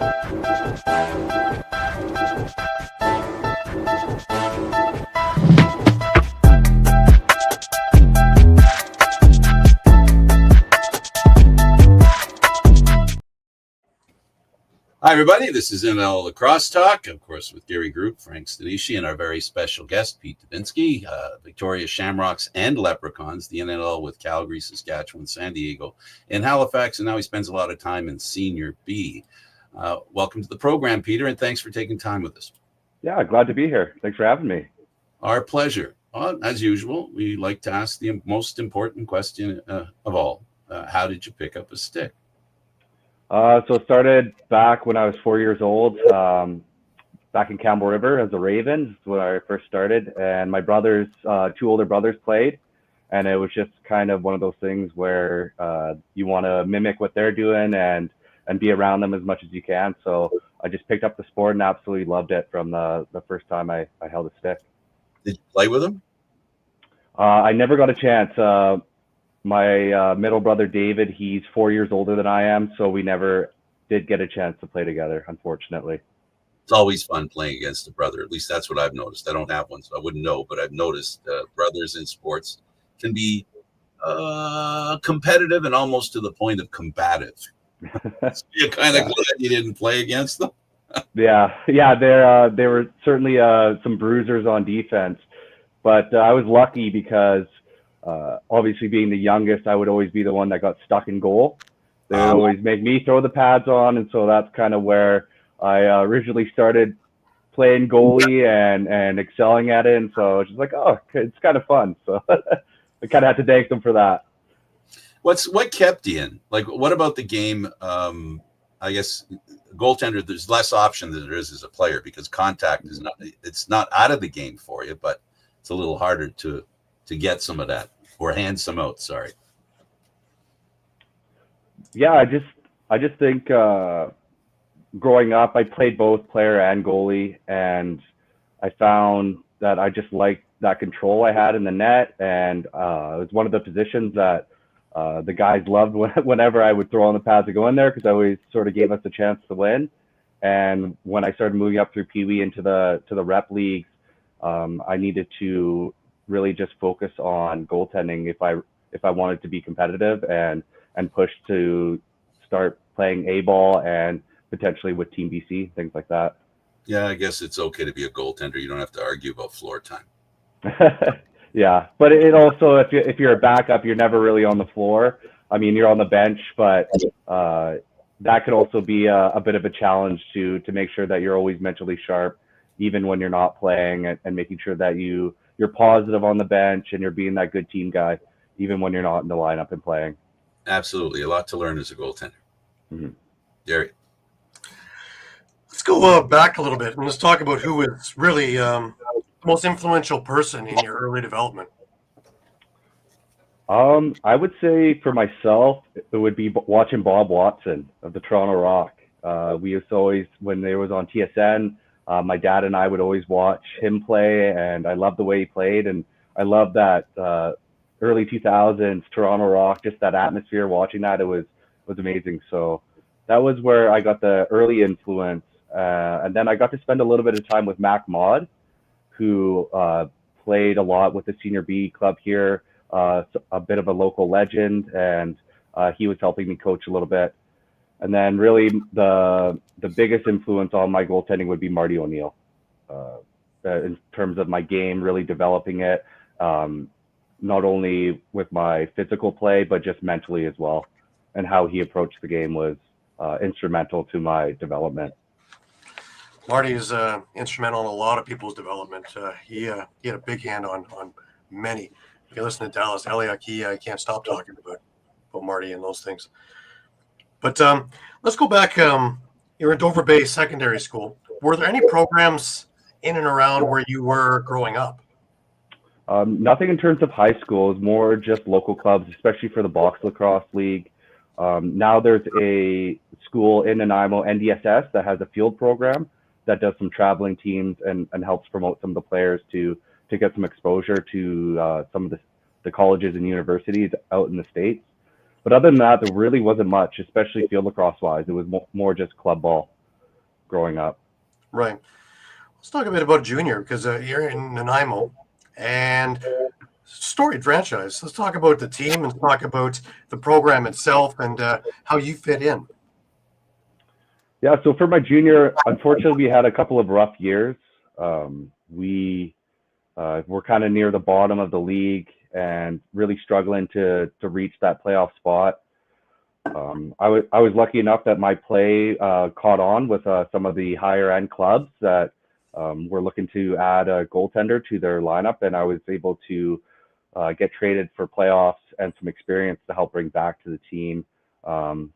Hi, everybody. This is NLL Lacrosse Talk, of course, with Gary Groob, Frank Stanisci, and our very special guest, Pete Dubenski, Victoria Shamrocks and Leprechauns, the NLL with Calgary, Saskatchewan, San Diego, and Halifax, and now he spends a lot of time in Senior B. Welcome to the program, Peter, and thanks for taking time with us. Yeah, glad to be here. Thanks for having me. Our pleasure. As usual, we like to ask the most important question of all. How did you pick up a stick? So it started back when I was 4 years old, back in Campbell River as a Raven. That's when I first started. And my brothers, two older brothers played. And it was just kind of one of those things where you want to mimic what they're doing and be around them as much as you can. So I just picked up the sport and absolutely loved it from the first time I held a stick. Did you play with them? I never got a chance. My middle brother, David, he's 4 years older than I am, so we never did get a chance to play together, unfortunately. It's always fun playing against a brother. At least that's what I've noticed. I don't have one, so I wouldn't know, but I've noticed brothers in sports can be competitive and almost to the point of combative. So you're kind of glad you didn't play against them? Yeah, they were certainly some bruisers on defense, but I was lucky because obviously being the youngest, I would always be the one that got stuck in goal. They would always make me throw the pads on, and so that's kind of where I originally started playing goalie and excelling at it. And so it's just like, oh, it's kind of fun. So I kind of had to thank them for that. What kept you in? Like, what about the game? I guess goaltender, there's less option than there is as a player because contact is not out of the game for you, but it's a little harder to get some of that or hand some out. Sorry. Yeah, I just think growing up, I played both player and goalie, and I found that I just liked that control I had in the net, and it was one of the positions that the guys loved whenever I would throw on the pads to go in there because I always sort of gave us a chance to win. And when I started moving up through Pee Wee into the rep leagues, I needed to really just focus on goaltending if I wanted to be competitive and push to start playing A-ball and potentially with Team BC, things like that. Yeah, I guess it's okay to be a goaltender. You don't have to argue about floor time. Yeah, but it also, if you're a backup, you're never really on the floor. I mean, you're on the bench, but that could also be a bit of a challenge to make sure that you're always mentally sharp, even when you're not playing, and making sure that you're positive on the bench and you're being that good team guy, even when you're not in the lineup and playing. Absolutely. A lot to learn as a goaltender. Mm-hmm. Gary. Let's go back a little bit and let's talk about who is really the most influential person in your early development. I would say for myself, it would be watching Bob Watson of the Toronto Rock. We used to always, when they was on TSN, my dad and I would always watch him play, and I loved the way he played, and I loved that early 2000s Toronto Rock, just that atmosphere. Watching that, it was amazing. So that was where I got the early influence, and then I got to spend a little bit of time with Mac Maud, who played a lot with the Senior B club here, a bit of a local legend, and he was helping me coach a little bit. And then really the biggest influence on my goaltending would be Marty O'Neill, in terms of my game, really developing it, not only with my physical play, but just mentally as well. And how he approached the game was instrumental to my development. Marty is instrumental in a lot of people's development. He had a big hand on many. If you listen to Dallas, Eliaki, I can't stop talking about Marty and those things. But let's go back. You're in Dover Bay Secondary School. Were there any programs in and around where you were growing up? Nothing in terms of high school. It's more just local clubs, especially for the Box Lacrosse League. Now there's a school in Nanaimo, NDSS, that has a field program that does some traveling teams and helps promote some of the players to get some exposure to some of the colleges and universities out in the States. But other than that, there really wasn't much, especially field lacrosse wise. It was more just club ball. growing up. Right. Let's talk a bit about junior, because you're in Nanaimo and storied franchise. Let's talk about the team and talk about the program itself and how you fit in. Yeah, so for my junior, unfortunately, we had a couple of rough years. We were kind of near the bottom of the league and really struggling to reach that playoff spot. I was lucky enough that my play caught on with some of the higher end clubs that were looking to add a goaltender to their lineup, and I was able to get traded for playoffs and some experience to help bring back to the team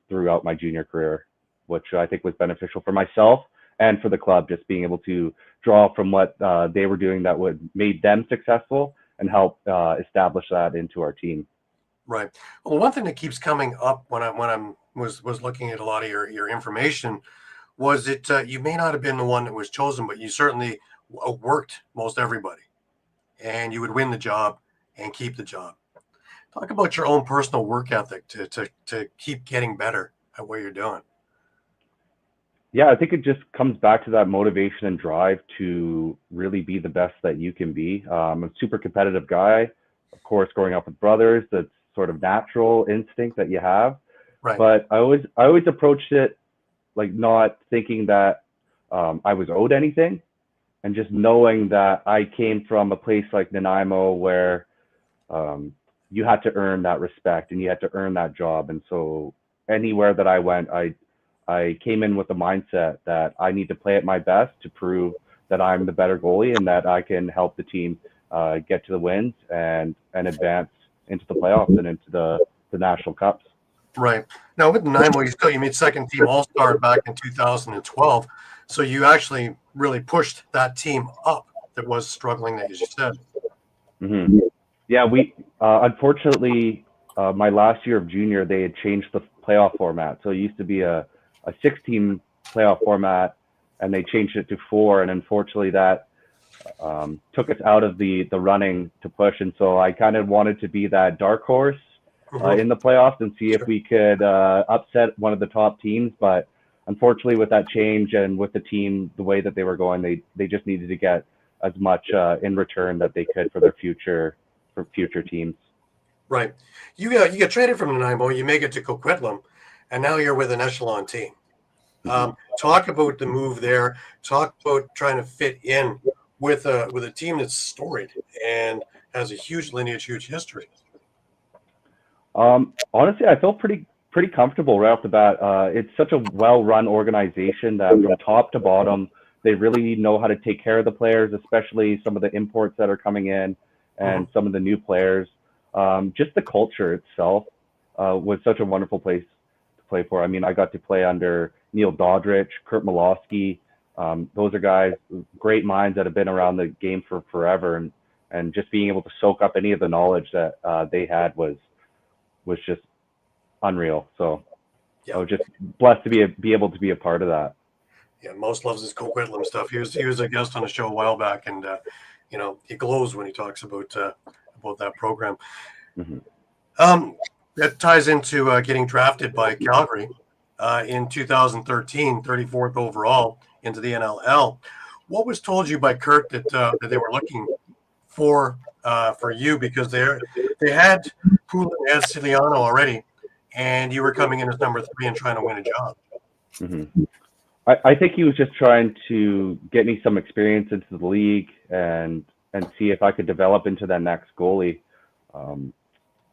throughout my junior career, which I think was beneficial for myself and for the club, just being able to draw from what they were doing that would made them successful and help establish that into our team. Right. Well, one thing that keeps coming up when I was looking at a lot of your information was that you may not have been the one that was chosen, but you certainly worked most everybody, and you would win the job and keep the job. Talk about your own personal work ethic to keep getting better at what you're doing. Yeah, I think it just comes back to that motivation and drive to really be the best that you can be. I'm a super competitive guy. Of course, growing up with brothers, that's sort of natural instinct that you have. Right. But I always approached it like not thinking that I was owed anything, and just knowing that I came from a place like Nanaimo where you had to earn that respect and you had to earn that job. And so anywhere that I went, I came in with the mindset that I need to play at my best to prove that I'm the better goalie and that I can help the team get to the wins and advance into the playoffs and into the national cups. Right. Now with Nanaimo, you made second team All-Star back in 2012. So you actually really pushed that team up that was struggling, as you said. Mm-hmm. Yeah, we unfortunately my last year of junior, they had changed the playoff format. So it used to be a 6-team playoff format, and they changed it to 4. And unfortunately, that took us out of the running to push. And so I kind of wanted to be that dark horse in the playoffs and see if we could upset one of the top teams. But unfortunately, with that change and with the team, the way that they were going, they just needed to get as much in return that they could for their future teams. Right. You get traded from Nanaimo, you make it to Coquitlam, and now you're with an echelon team. Talk about the move there. Talk about trying to fit in with a team that's storied and has a huge lineage, huge history. Honestly, I felt pretty comfortable right off the bat. It's such a well-run organization that from top to bottom, they really know how to take care of the players, especially some of the imports that are coming in and some of the new players. Just the culture itself was such a wonderful place to play for. I mean, I got to play under Neil Doddridge, Kurt Malosky. Those are guys, great minds that have been around the game for forever, and just being able to soak up any of the knowledge that they had was just unreal. So I was just blessed to be able to be a part of that. Yeah, most loves his Coquitlam stuff. He was a guest on a show a while back, and he glows when he talks about that program. That ties into getting drafted by Calgary in 2013, 34th overall into the NLL. What was told you by Kurt that they were looking for you, because they had Poulin and Ciliano already, and you were coming in as number 3 and trying to win a job? I think he was just trying to get me some experience into the league and see if I could develop into that next goalie.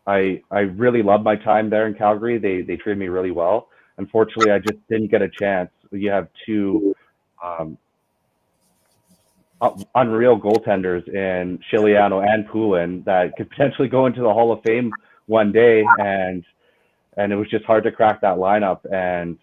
I really loved my time there in Calgary. They treated me really well. Unfortunately, I just didn't get a chance. You have 2 unreal goaltenders in Ciliano and Poulin that could potentially go into the Hall of Fame one day, and it was just hard to crack that lineup. And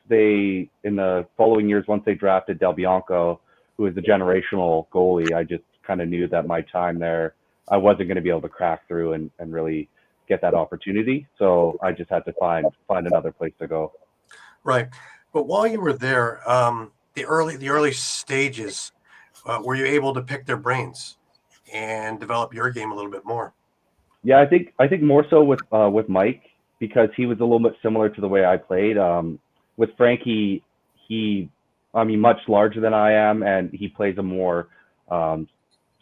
in the following years, once they drafted Del Bianco, who was a generational goalie, I just kind of knew that my time there, I wasn't going to be able to crack through and really get that opportunity. So I just had to find another place to go. Right. But while you were there, the early stages, were you able to pick their brains and develop your game a little bit more? Yeah, I think more so with Mike, because he was a little bit similar to the way I played. With Frankie, much larger than I am, and he plays a more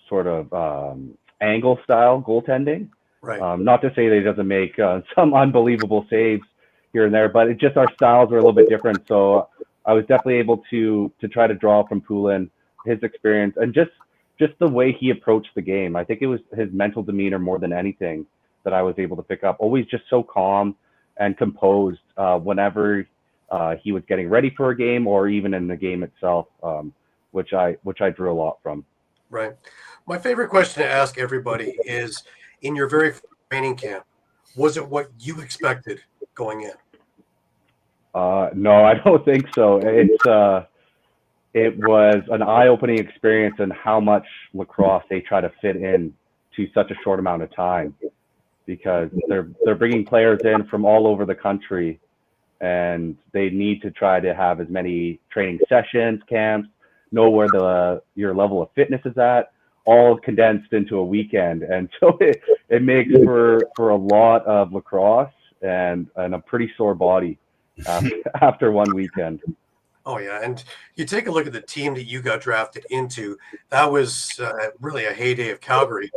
sort of angle style goaltending. Right. Not to say that he doesn't make some unbelievable saves here and there, but it just our styles are a little bit different. So I was definitely able to try to draw from Poulin, his experience, and just the way he approached the game. I think it was his mental demeanor more than anything that I was able to pick up. Always just so calm and composed whenever he was getting ready for a game or even in the game itself, which I drew a lot from. Right. My favorite question to ask everybody is, in your very first training camp, was it what you expected going in? No, I don't think so. It was an eye-opening experience in how much lacrosse they try to fit in to such a short amount of time, because they're bringing players in from all over the country, and they need to try to have as many training sessions, camps, know where your level of fitness is at, all condensed into a weekend. And so it makes for a lot of lacrosse and a pretty sore body after one weekend. Oh, yeah. And you take a look at the team that you got drafted into. That was really a heyday of Calgary.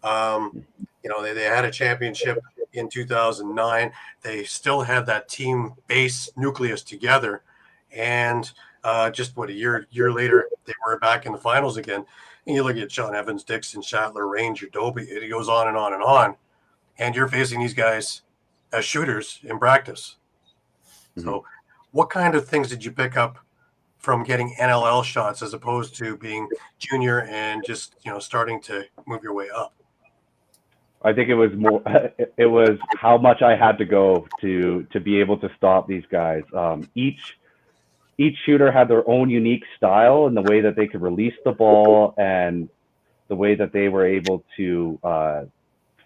They had a championship in 2009. They still had that team base nucleus together. And just a year later, they were back in the finals again. And you look at Sean Evans, Dixon, Shattler, Ranger, Dobie. It goes on and on and on. And you're facing these guys as shooters in practice. Mm-hmm. So what kind of things did you pick up from getting NLL shots as opposed to being junior and just, starting to move your way up? I think it was how much I had to go to be able to stop these guys. Each shooter had their own unique style and the way that they could release the ball and the way that they were able to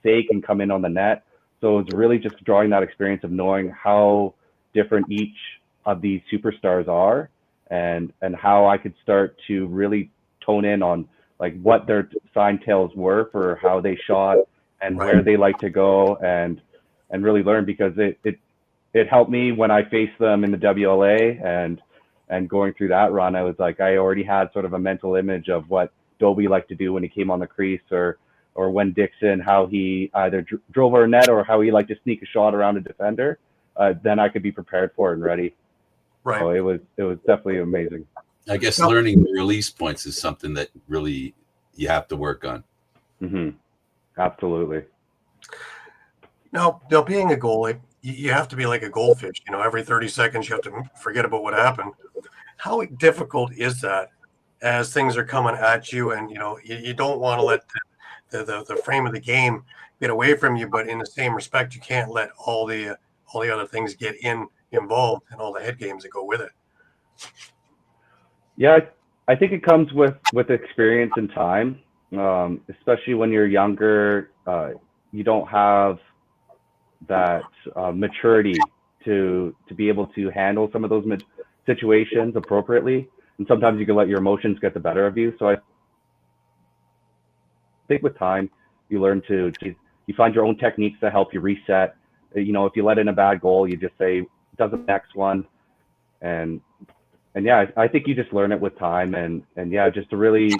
fake and come in on the net. So it's really just drawing that experience of knowing how different each of these superstars are, and how I could start to really tone in on like what their sign tails were for how they shot and where they like to go, and really learn, because it helped me when I faced them in the WLA and going through that run. I was like, I already had sort of a mental image of what Dobie liked to do when he came on the crease, or when Dixon, how he either drove our net or how he liked to sneak a shot around a defender. Then I could be prepared for it and ready. Right. So it was definitely amazing. I guess learning the release points is something that really you have to work on. Mm-hmm. Absolutely. Now, being a goalie, you have to be like a goldfish. Every 30 seconds you have to forget about what happened. How difficult is that as things are coming at you, and you don't want to let the frame of the game get away from you, but in the same respect, you can't let all the other things get involved and all the head games that go with it. Yeah, I think it comes with experience and time, especially when you're younger. You don't have that maturity to be able to handle some of those situations appropriately, and sometimes you can let your emotions get the better of you. So I think with time you learn you find your own techniques to help you reset. If you let in a bad goal, you just say doesn't next one, and yeah, I think you just learn it with time, and yeah, just to really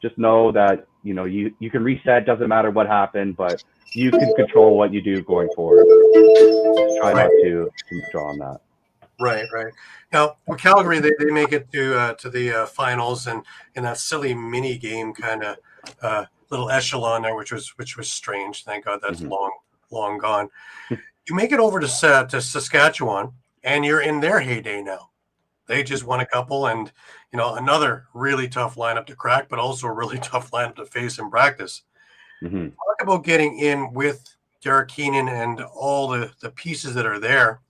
just know that you can reset. Doesn't matter what happened, but you can control what you do going forward. Just try not to draw on that. Right. Now, with Calgary, they make it to the finals, and in that silly mini game kind of little echelon there, which was strange. Thank God that's long gone. You make it over to Saskatchewan, and you're in their heyday now. They just won a couple, and another really tough lineup to crack, but also a really tough lineup to face in practice. Mm-hmm. Talk about getting in with Derek Keenan and all the pieces that are there,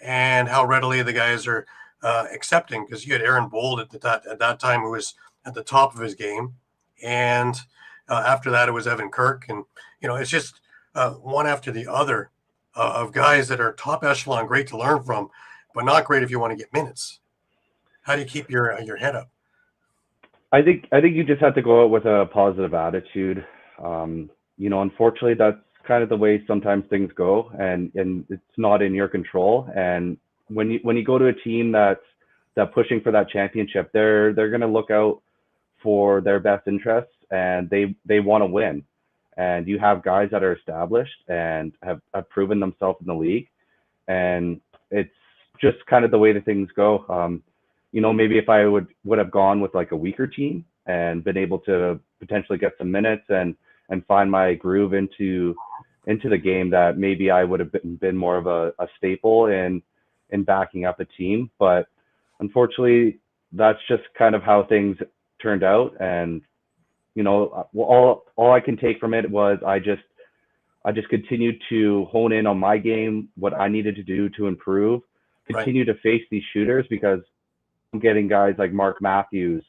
and how readily the guys are accepting, because you had Aaron Bold at that time, who was at the top of his game, and after that it was Evan Kirk, and it's just one after the other of guys that are top echelon, great to learn from, but not great if you want to get minutes. How do you keep your head up? I think you just have to go out with a positive attitude. Unfortunately, that's kind of the way sometimes things go, and it's not in your control. And when you go to a team that's that pushing for that championship, they're going to look out for their best interests, and they want to win. And you have guys that are established and have proven themselves in the league, and it's just kind of the way that things go. Maybe if I would have gone with like a weaker team and been able to potentially get some minutes and find my groove into the game, that maybe I would have been more of a staple in backing up a team. But unfortunately, that's just kind of how things turned out. And all I can take from it was I just continued to hone in on my game, what I needed to do to improve, continue to face these shooters, because I'm getting guys like Mark Matthews,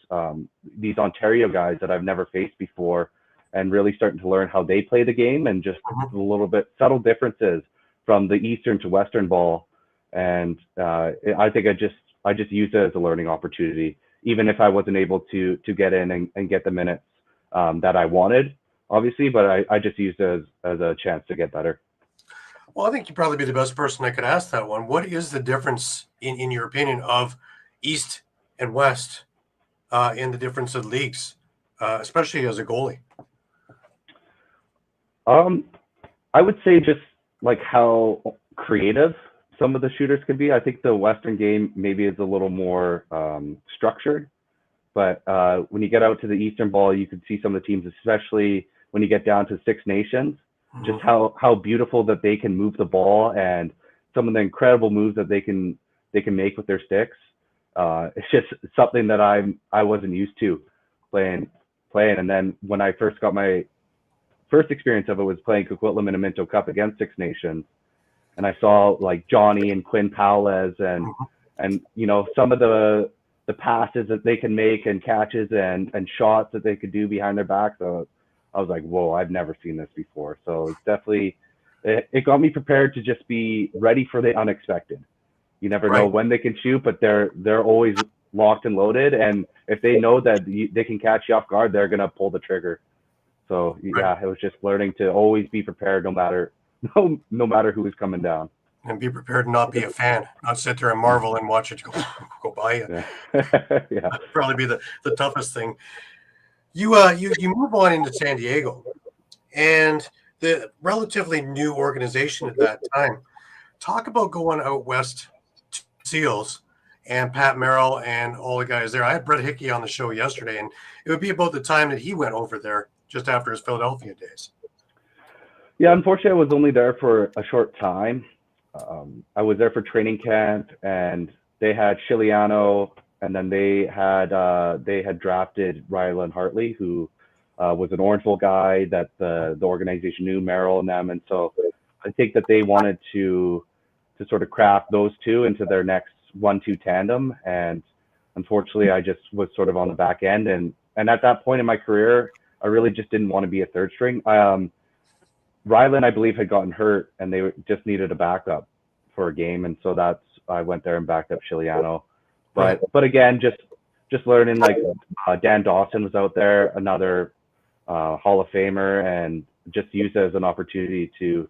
these Ontario guys that I've never faced before, and really starting to learn how they play the game, and just a little bit subtle differences from the Eastern to Western ball. And I think I just used it as a learning opportunity, even if I wasn't able to get in and get the minutes that I wanted, obviously, but I just used it as a chance to get better. Well, I think you'd probably be the best person I could ask that one. What is the difference, in your opinion, of East and West in the difference of leagues, especially as a goalie? I would say just like how creative some of the shooters can be. I think the Western game maybe is a little more structured, but when you get out to the Eastern ball, you can see some of the teams, especially when you get down to Six Nations, just how beautiful that they can move the ball, and some of the incredible moves that they can make with their sticks. It's just something that I wasn't used to playing. And then when I first got my first experience of it, was playing Coquitlam in a Minto Cup against Six Nations, and I saw like Johnny and Quinn Powles and some of the passes that they can make, and catches and shots that they could do behind their back. So I was like, whoa, I've never seen this before. So it's definitely, it got me prepared to just be ready for the unexpected. You never know when they can shoot, but they're always locked and loaded. And if they know that they can catch you off guard, they're going to pull the trigger. So yeah, it was just learning to always be prepared, no matter who is coming down. And be prepared to not be a fan, not sit there and marvel and watch it go by you. Yeah. Yeah. That'd probably be the toughest thing. You move on into San Diego, and the relatively new organization at that time. Talk about going out west to Seals and Pat Merrill and all the guys there. I had Brett Hickey on the show yesterday, and it would be about the time that he went over there, just after his Philadelphia days. Yeah, unfortunately, I was only there for a short time. I was there for training camp, and they had Chiliano, and then they had drafted Rylan Hartley, who was an Orangeville guy that the organization knew, Merrill and them, and so I think that they wanted to sort of craft those two into their next 1-2 tandem, and unfortunately, I just was sort of on the back end, and at that point in my career, I really just didn't want to be a third string. Rylan, I believe, had gotten hurt, and they just needed a backup for a game, and so I went there and backed up Chiliano. But again, just learning, like Dan Dawson was out there, another Hall of Famer, and just used it as an opportunity to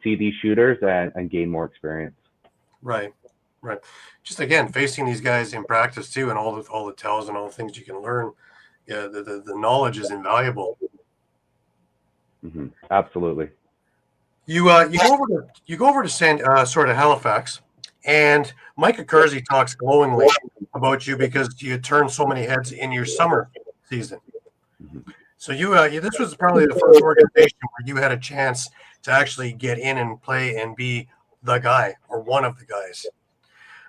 see these shooters and gain more experience. Right. Just again, facing these guys in practice too, and all the tells and all the things you can learn. Yeah, the knowledge is invaluable. Mm-hmm. Absolutely. You go over to sort of Halifax, and Micah Kersey talks glowingly about you because you turned so many heads in your summer season. Mm-hmm. So this was probably the first organization where you had a chance to actually get in and play and be the guy or one of the guys.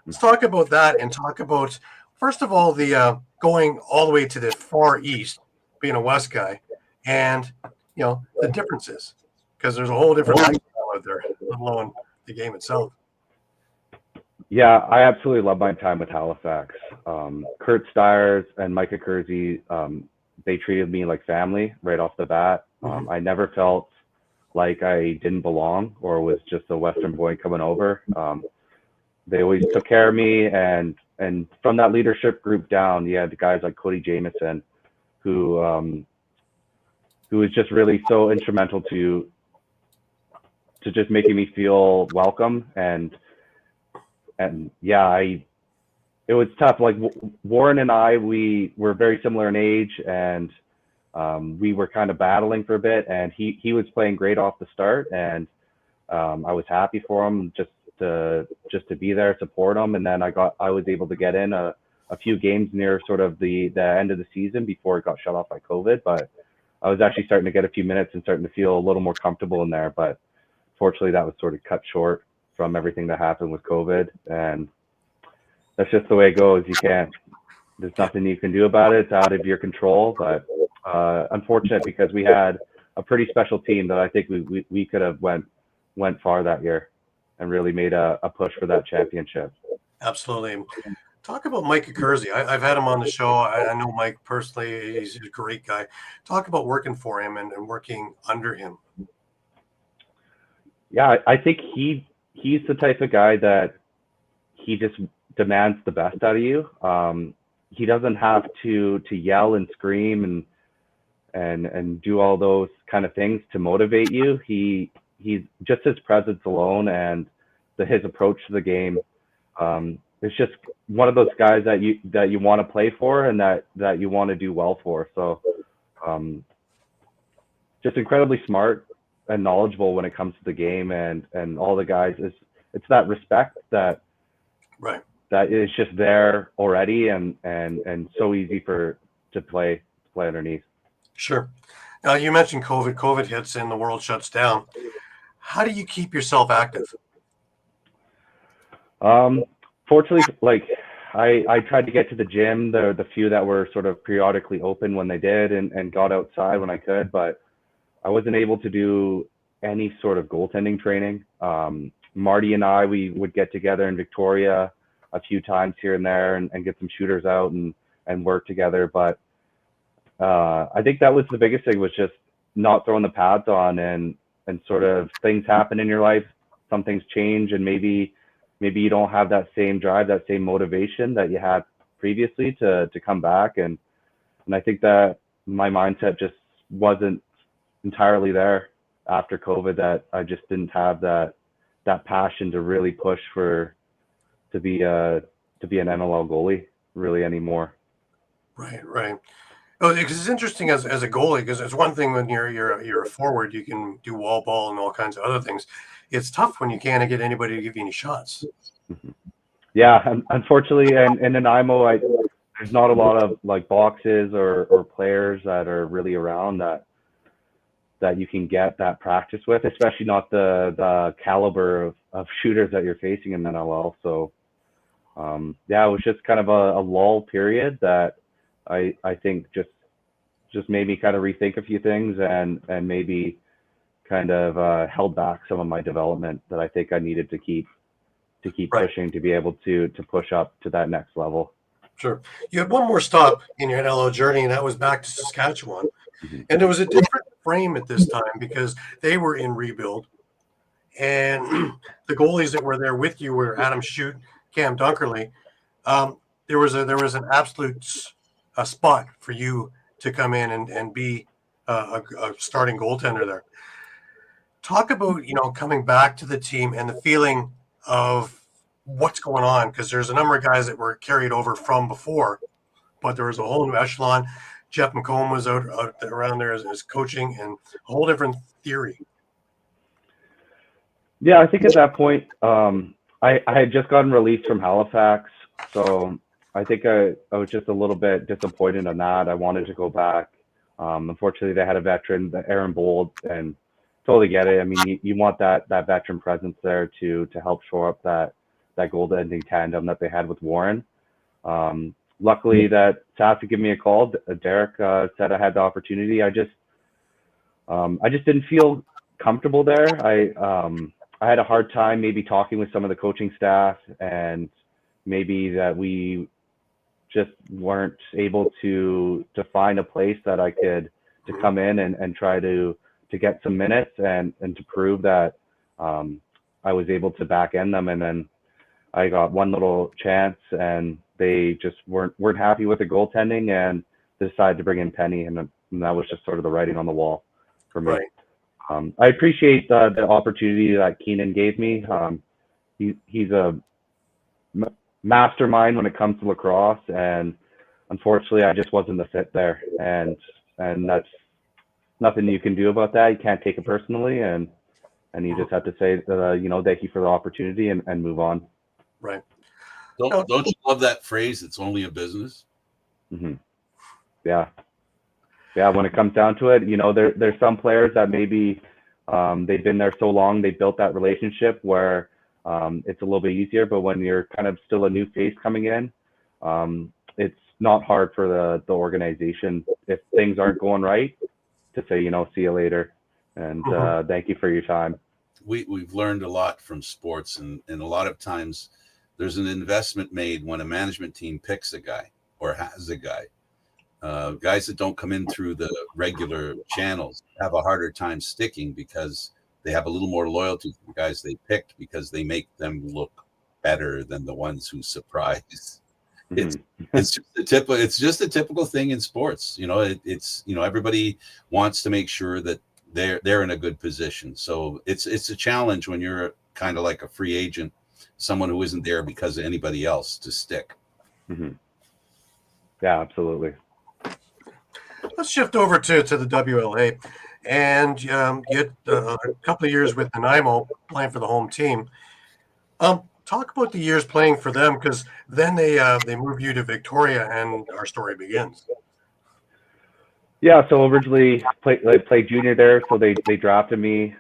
Let's talk about that, and talk about, first of all, the going all the way to the far east, being a West guy, and the differences, because there's a whole different lifestyle out there, let alone the game itself. Yeah, I absolutely love my time with Halifax. Kurt Stiers and Micah Kersey, they treated me like family right off the bat. I never felt like I didn't belong or was just a Western boy coming over. They always took care of me, and from that leadership group down, you had guys like Cody Jamieson, who was just really so instrumental to just making me feel welcome. And yeah, it was tough. Like Warren and I, we were very similar in age, and we were kind of battling for a bit. And he was playing great off the start, and I was happy for him just to be there, support him. And then I was able to get in a few games near sort of the end of the season before it got shut off by COVID. But I was actually starting to get a few minutes and starting to feel a little more comfortable in there. But fortunately, that was sort of cut short from everything that happened with COVID. And that's just the way it goes. There's nothing you can do about it. It's out of your control. But unfortunate, because we had a pretty special team that I think we could have went far that year and really made a push for that championship. Absolutely. Talk about Mike Accursi. I've had him on the show. I know Mike personally. He's a great guy. Talk about working for him and working under him. Yeah, I think he's the type of guy that he just demands the best out of you. He doesn't have to yell and scream and do all those kind of things to motivate you. He's just his presence alone and his approach to the game. It's just one of those guys that you want to play for and that you want to do well for. So just incredibly smart and knowledgeable when it comes to the game, and all the guys. It's that respect that is just there already, and so easy to play underneath. Sure. Now, you mentioned COVID. COVID hits and the world shuts down. How do you keep yourself active? Fortunately, like I tried to get to the gym, the few that were sort of periodically open when they did, and got outside when I could, but I wasn't able to do any sort of goaltending training. Marty and I, we would get together in Victoria a few times here and there and get some shooters out and work together. But I think that was the biggest thing, was just not throwing the pads on, and sort of things happen in your life. Some things change, and maybe you don't have that same drive, that same motivation that you had previously to come back. And I think that my mindset just wasn't entirely there after COVID, that I just didn't have that passion to really push to be an NLL goalie really anymore. Right. Oh, because it's interesting as a goalie, because it's one thing when you're a forward, you can do wall ball and all kinds of other things. It's tough when you can't get anybody to give you any shots. Yeah, unfortunately, and in IMO, there's not a lot of like boxes or players that are really around that you can get that practice with, especially not the caliber of shooters that you're facing in NLL. So yeah, it was just kind of a lull period that I think just made me kind of rethink a few things and maybe kind of held back some of my development that I think I needed to keep pushing to be able to push up to that next level. Sure. You had one more stop in your NLL journey, and that was back to Saskatchewan. Mm-hmm. And there was a different frame at this time because they were in rebuild. And the goalies that were there with you were Adam Shute, Cam Dunkerley. There was an absolute spot for you to come in and be a starting goaltender there. Talk about, coming back to the team and the feeling of what's going on, because there's a number of guys that were carried over from before, but there was a whole new echelon. Jeff McComb was out around there as coaching, and a whole different theory. Yeah, I think at that point, I had just gotten released from Halifax, so I think I was just a little bit disappointed on that. I wanted to go back. Unfortunately, they had a veteran, Aaron Bold, and totally get it. I mean, you want that veteran presence there to help shore up that goaltending tandem that they had with Warren. Luckily, that Sass gave me a call. Derek said I had the opportunity. I just didn't feel comfortable there. I had a hard time maybe talking with some of the coaching staff, and maybe that we just weren't able to find a place that I could to come in and try to get some minutes and to prove that I was able to back end them. And then I got one little chance, and they just weren't happy with the goaltending and decided to bring in Penny, and that was just sort of the writing on the wall for me. Right. I appreciate the opportunity that Keenan gave me. He's a mastermind when it comes to lacrosse, and unfortunately, I just wasn't the fit there, and that's nothing you can do about that. You can't take it personally, and you just have to say, thank you for the opportunity and move on. Right. Don't you love that phrase? It's only a business. Mm-hmm. Yeah. When it comes down to it, there's some players that maybe they've been there so long, they built that relationship where it's a little bit easier. But when you're kind of still a new face coming in, it's not hard for the organization, if things aren't going right, to say, see you later, and thank you for your time. We've learned a lot from sports, and a lot of times there's an investment made when a management team picks a guy or has a guy. Guys that don't come in through the regular channels have a harder time sticking because they have a little more loyalty to the guys they picked, because they make them look better than the ones who surprise. It's just a typical thing in sports. Everybody wants to make sure that they're in a good position. So it's a challenge when you're kind of like a free agent, someone who isn't there because of anybody else, to stick. Mm-hmm. Yeah, absolutely. Let's shift over to the WLA, and you had a couple of years with Nanaimo playing for the home team. Talk about the years playing for them, because then they move you to Victoria, and our story begins. Yeah, so originally played junior there, so they drafted me.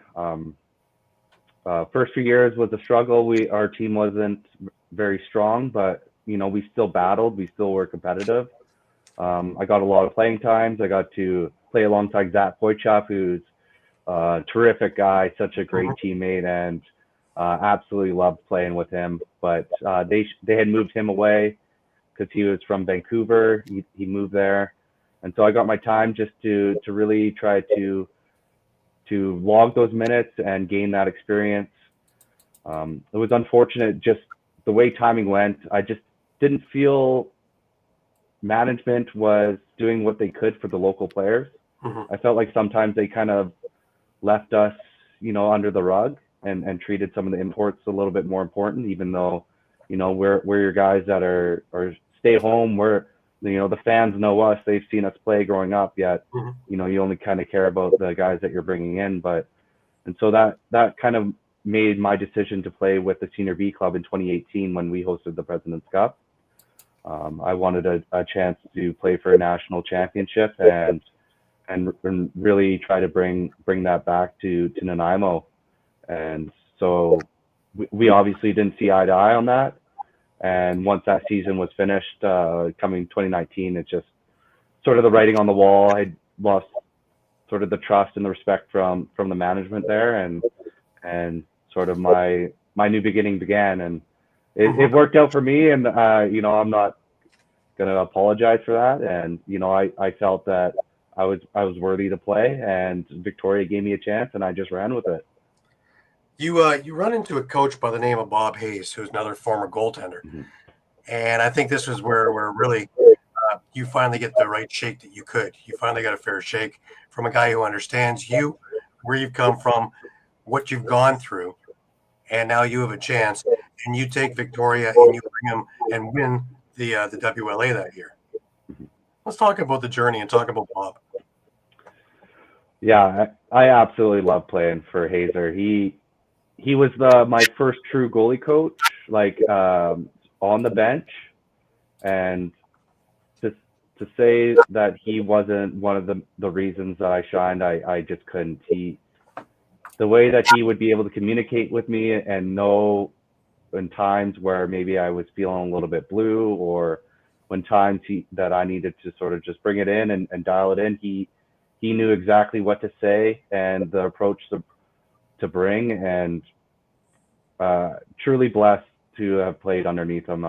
First few years was a struggle. Our team wasn't very strong, but we still battled. We still were competitive. I got a lot of playing times. I got to play alongside Zach Poitchop, who's a terrific guy, such a great teammate, and absolutely loved playing with him. But they had moved him away because he was from Vancouver. He moved there, and so I got my time just to really try to log those minutes and gain that experience. It was unfortunate just the way timing went. I just didn't feel management was doing what they could for the local players. I felt like sometimes they kind of left us, under the rug, and treated some of the imports a little bit more important, even though, we're your guys that are stay home. The fans know us. They've seen us play growing up, yet, you only kind of care about the guys that you're bringing in. And so that kind of made my decision to play with the Senior B Club in 2018 when we hosted the President's Cup. I wanted a chance to play for a national championship and really try to bring that back to Nanaimo. And so we obviously didn't see eye to eye on that. And once that season was finished, coming 2019, it's just sort of the writing on the wall. I lost sort of the trust and the respect from the management there, and sort of my new beginning began. And it worked out for me, and I'm not gonna apologize for that. And I felt that I was worthy to play, and Victoria gave me a chance, and I just ran with it. You run into a coach by the name of Bob Hayes, who's another former goaltender, and I think this was where really you finally get the right shake that you could. You finally got a fair shake from a guy who understands you, where you've come from, what you've gone through, and now you have a chance, and you take Victoria and you bring them and win the WLA that year. Let's talk about the journey and talk about Bob. Yeah, I absolutely love playing for Hazer. He was my first true goalie coach, like on the bench, and to say that he wasn't one of the reasons that I shined, I just couldn't. The way that he would be able to communicate with me and know in times where maybe I was feeling a little bit blue, or when times that I needed to sort of just bring it in and dial it in, he knew exactly what to say and the approach to bring, and truly blessed to have played underneath him.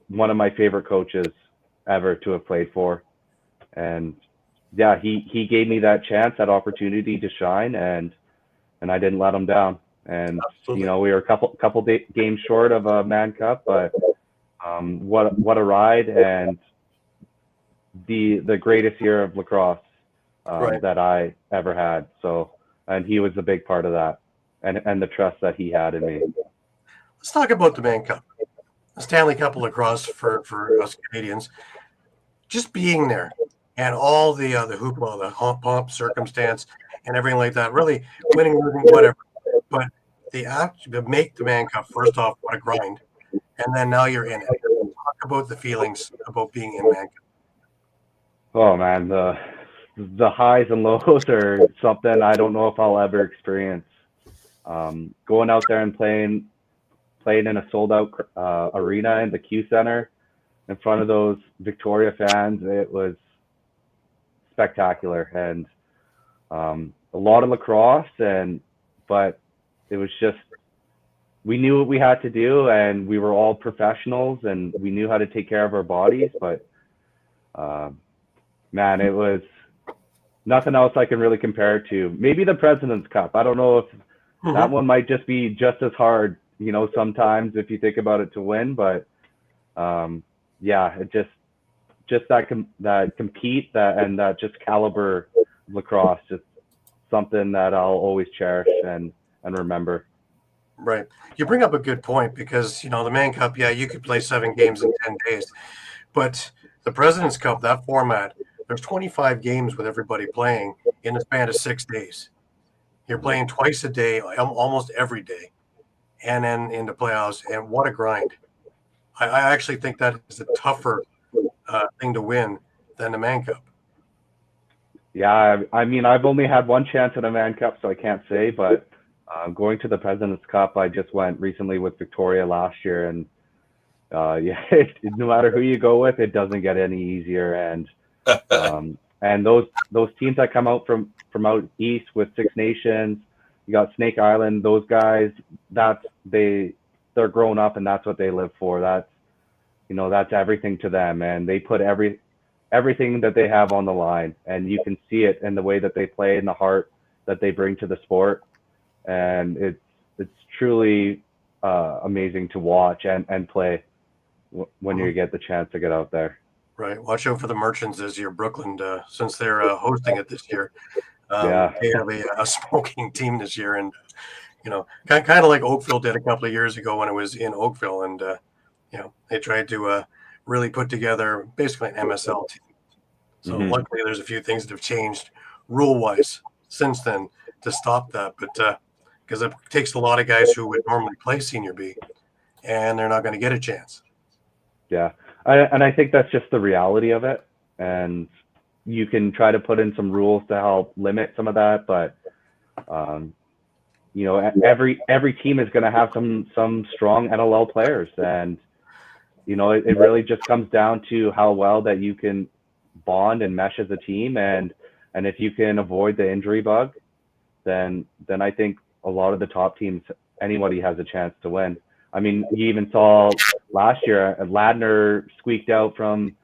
One of my favorite coaches ever to have played for. And yeah, he gave me that chance, that opportunity to shine, and I didn't let him down. And Absolutely. we were a couple games short of a Man Cup, but what a ride, and the greatest year of lacrosse Right. that I ever had. So, and he was a big part of that, and the trust that he had in me. Let's talk about the Man Cup. Stanley Cup of Lacrosse for us Canadians. Just being there and all the hoopla, the pomp, circumstance, and everything like that. Really winning, losing, whatever. But the act to make the Man Cup, first off, what a grind, and then now you're in it. Talk about the feelings about being in Man Cup. Oh man, the highs and lows are something I don't know if I'll ever experience. Going out there and playing in a sold out arena in the Q Center in front of those Victoria fans, it was spectacular, and a lot of lacrosse, but it was just, we knew what we had to do, and we were all professionals, and we knew how to take care of our bodies. But man, it was nothing else I can really compare it to. Maybe the President's Cup. I don't know if that one might just be just as hard, sometimes if you think about it, to win. But yeah, it just that compete, and that just caliber of lacrosse, just something that I'll always cherish and remember. Right. You bring up a good point, because, the Man Cup, yeah, you could play 7 games in 10 days. But the President's Cup, that format, there's 25 games with everybody playing in the span of 6 days. You're playing twice a day, almost every day, and then into playoffs. And what a grind. I actually think that is a tougher thing to win than the Man Cup. Yeah, I mean, I've only had one chance at a Man Cup, so I can't say, but going to the President's Cup, I just went recently with Victoria last year, and yeah, no matter who you go with, it doesn't get any easier. And those teams that come out from out east with Six Nations, you got Snake Island, those guys, they're grown up, and that's what they live for. That's everything to them, and they put everything that they have on the line, and you can see it in the way that they play and the heart that they bring to the sport. And it's truly amazing to watch and play when you get the chance to get out there. Right. Watch out for the Merchants this year, Brooklyn, since they're hosting it this year. Yeah. They have a smoking team this year, and kind of like Oakville did a couple of years ago when it was in Oakville, and they tried to really put together basically an MSL team. So luckily, there's a few things that have changed rule-wise since then to stop that, but because it takes a lot of guys who would normally play Senior B, and they're not going to get a chance. Yeah, and I think that's just the reality of it, and you can try to put in some rules to help limit some of that, but every team is going to have some strong NLL players, and it really just comes down to how well that you can bond and mesh as a team, and if you can avoid the injury bug, then I think a lot of the top teams, anybody has a chance to win. I mean, you even saw last year, Ladner squeaked out from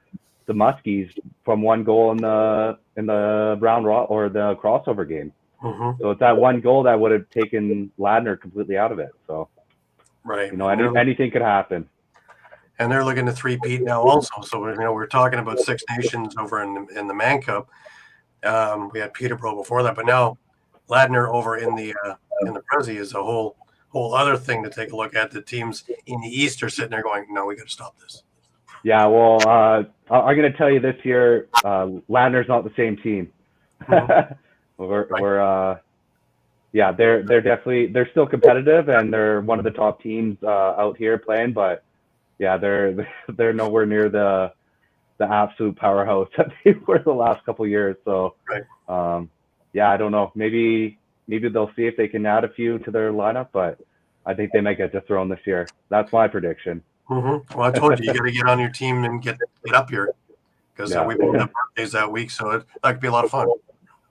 the Muskies from one goal in the round or the crossover game. So it's that one goal that would have taken Ladner completely out of it. So, right, anything could happen. And they're looking to three-peat now also. So we're talking about Six Nations over in the Man Cup. We had Peterborough before that, but now Ladner over in the Prezi is a whole other thing to take a look at. The teams in the East are sitting there going, no, we got to stop this. Yeah, well, I'm going to tell you this year, Ladner's not the same team. They're still competitive, and they're one of the top teams out here playing, but yeah, they're nowhere near the absolute powerhouse that they were the last couple of years. So yeah, I don't know. Maybe they'll see if they can add a few to their lineup, but I think they might get dethroned this year. That's my prediction. Well, I told you got to get on your team and get up here, because we both have birthdays that week, so that could be a lot of fun.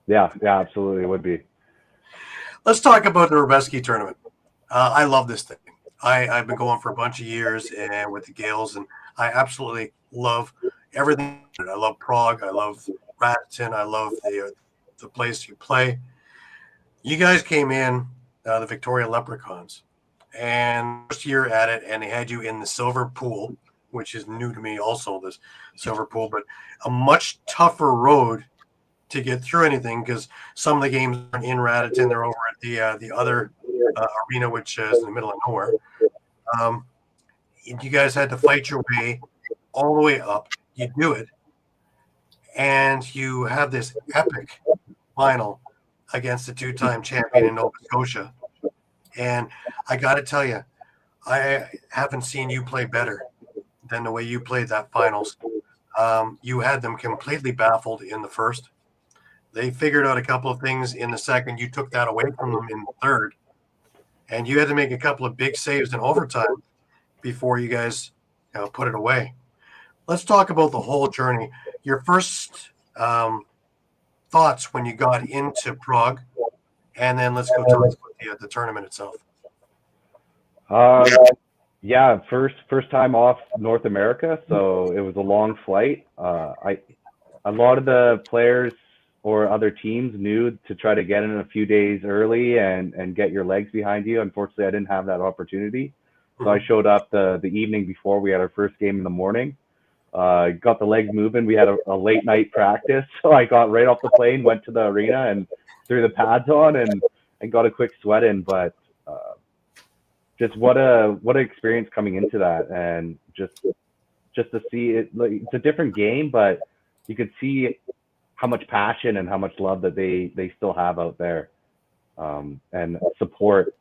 Yeah, absolutely, it would be. Let's talk about the Dubenski tournament. I love this thing. I've been going for a bunch of years and with the Gales, and I absolutely love everything. I love Prague. I love Ratitan. I love the place you play. You guys came in, the Victoria Leprechauns, and first year at it, and they had you in the silver pool, which is new to me also, this silver pool, but a much tougher road to get through anything, because some of the games aren't in Ratitan. They're over at the other arena, which is in the middle of nowhere. you guys had to fight your way all the way up. You do it, and you have this epic final against the two-time champion in Nova Scotia. And I got to tell you, I haven't seen you play better than the way you played that finals. You had them completely baffled in the first. They figured out a couple of things in the second. You took that away from them in the third. And you had to make a couple of big saves in overtime before you guys put it away. Let's talk about the whole journey. Your first thoughts when you got into Prague, and then let's go talk about the tournament itself. Yeah, first time off North America, so it was a long flight. A lot of the players or other teams knew to try to get in a few days early and get your legs behind you. Unfortunately, I didn't have that opportunity, so I showed up the evening before. We had our first game in the morning. Got the legs moving. We had a late night practice, so I got right off the plane, went to the arena, and threw the pads on and got a quick sweat in. But just what a experience coming into that, and just to see it. Like, it's a different game, but you could see how much passion and how much love that they still have out there, and support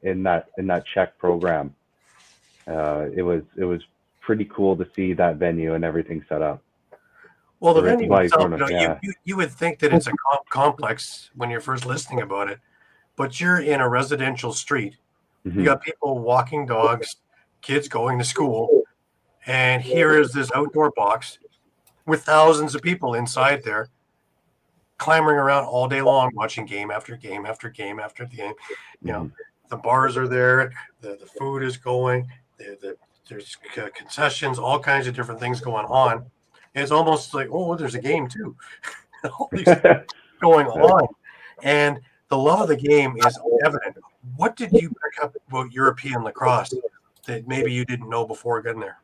in that Czech program. It was pretty cool to see that venue and everything set up. Well, the venue itself, you would think that it's a complex when you're first listening about it, but you're in a residential street. Mm-hmm. You got people walking dogs, kids going to school, and here is this outdoor box with thousands of people inside there clamoring around all day long, watching game after game after game after game. You know, the bars are there, the food is going, there's concessions, all kinds of different things going on. And it's almost like, oh, there's a game too. All these things going on. And the love of the game is evident. What did you pick up about European lacrosse that maybe you didn't know before getting there?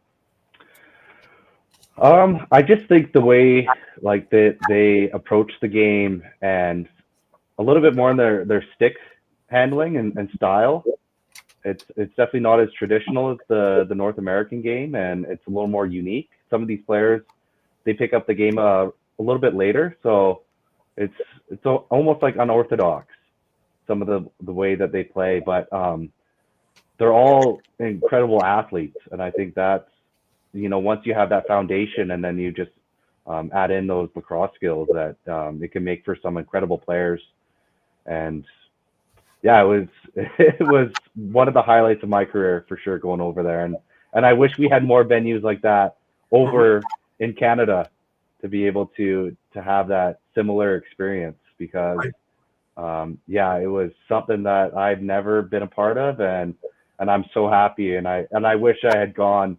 I just think the way like they approach the game and a little bit more in their stick handling and style. It's definitely not as traditional as the North American game, and it's a little more unique. Some of these players, they pick up the game a little bit later, so it's almost like unorthodox, some of the way that they play, but they're all incredible athletes, and I think that's, once you have that foundation and then you just add in those lacrosse skills, that it can make for some incredible players. And yeah, it was one of the highlights of my career for sure, going over there, and I wish we had more venues like that over in Canada to be able to have that similar experience, because it was something that I've never been a part of, and I'm so happy, and I wish I had gone